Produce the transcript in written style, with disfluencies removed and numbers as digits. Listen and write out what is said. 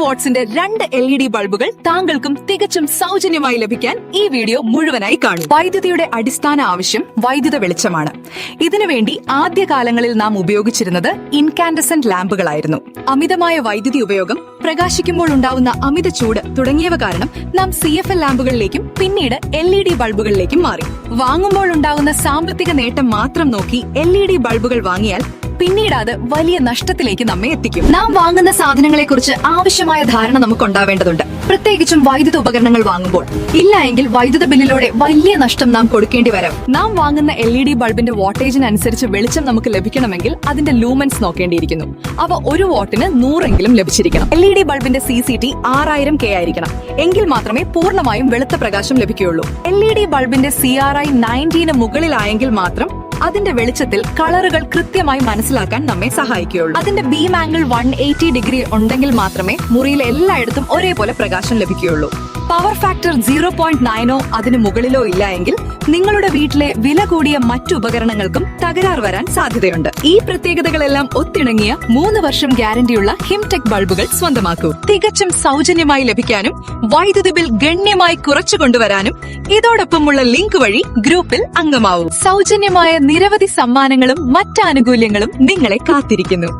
വാട്ട്സിന്റെ 2 LED ബൾബുകൾ താങ്കൾക്കും തികച്ചും സൗജന്യമായി ലഭിക്കാൻ ഈ വീഡിയോ മുഴുവനായി കാണും. വൈദ്യുതിയുടെ അടിസ്ഥാന ആവശ്യം വൈദ്യുത വെളിച്ചമാണ്. ഇതിനുവേണ്ടി ആദ്യകാലങ്ങളിൽ നാം ഉപയോഗിച്ചിരുന്നത് ഇൻകാൻഡസന്റ് ലാമ്പുകളായിരുന്നു. അമിതമായ വൈദ്യുതി ഉപയോഗം, പ്രകാശിക്കുമ്പോൾ ഉണ്ടാവുന്ന അമിത ചൂട് തുടങ്ങിയവ കാരണം നാം CFL ലാമ്പുകളിലേക്കും പിന്നീട് LED ബൾബുകളിലേക്കും മാറി. വാങ്ങുമ്പോൾ ഉണ്ടാവുന്ന സാമ്പത്തിക നേട്ടം മാത്രം നോക്കി LED ബൾബുകൾ വാങ്ങിയാൽ പിന്നീട് അത് വലിയ നഷ്ടത്തിലേക്ക് നമ്മെ എത്തിക്കും. നാം വാങ്ങുന്ന സാധനങ്ങളെക്കുറിച്ച് ആവശ്യമായ ധാരണ നമുക്ക് ഉണ്ടാവേണ്ടതുണ്ട്, പ്രത്യേകിച്ചും വൈദ്യുത ഉപകരണങ്ങൾ വാങ്ങുമ്പോൾ. ഇല്ല എങ്കിൽ വൈദ്യുത ബില്ലിലൂടെ വലിയ നഷ്ടം നാം കൊടുക്കേണ്ടി വരാം. നാം വാങ്ങുന്ന LED ബൾബിന്റെ വാട്ടേജിനനുസരിച്ച് വെളിച്ചം നമുക്ക് ലഭിക്കണമെങ്കിൽ അതിന്റെ ലൂമൻസ് നോക്കേണ്ടിയിരിക്കുന്നു. അവ 1 വാട്ടിന് 100 എങ്കിലും ലഭിച്ചിരിക്കണം. LED ബൾബിന്റെ CCT 6000 K ആയിരിക്കണം. എങ്കിൽ മാത്രമേ പൂർണ്ണമായും വെളുത്ത പ്രകാശം ലഭിക്കുകയുള്ളൂ. LED ബൾബിന്റെ CRI 90 മുകളിലായെങ്കിൽ മാത്രം അതിന്റെ വെളിച്ചത്തിൽ കളറുകൾ കൃത്യമായി മനസ്സിലാക്കാൻ നമ്മെ സഹായിക്കുകയുള്ളൂ. അതിന്റെ ബീം ആംഗിൾ 180 ഡിഗ്രി ഉണ്ടെങ്കിൽ മാത്രമേ മുറിയിൽ എല്ലായിടത്തും ഒരേപോലെ പ്രകാശം ലഭിക്കുകയുള്ളൂ. പവർ ഫാക്ടർ 0.90 അതിന് മുകളിലോ ഇല്ല എങ്കിൽ നിങ്ങളുടെ വീട്ടിലെ വില കൂടിയ മറ്റു ഉപകരണങ്ങൾക്കും തകരാർ വരാൻ സാധ്യതയുണ്ട്. ഈ പ്രത്യേകതകളെല്ലാം ഒത്തിണങ്ങിയ 3 വർഷം ഗ്യാരണ്ടിയുള്ള ഹിംടെക് ബൾബുകൾ സ്വന്തമാക്കൂ. തികച്ചും സൗജന്യമായി ലഭിക്കാനും വൈദ്യുതി ബിൽ ഗണ്യമായി കുറച്ചു കൊണ്ടുവരാനും ഇതോടൊപ്പമുള്ള ലിങ്ക് വഴി ഗ്രൂപ്പിൽ അംഗമാവൂ. സൗജന്യമായ നിരവധി സമ്മാനങ്ങളും മറ്റാനുകൂല്യങ്ങളും നിങ്ങളെ കാത്തിരിക്കുന്നു.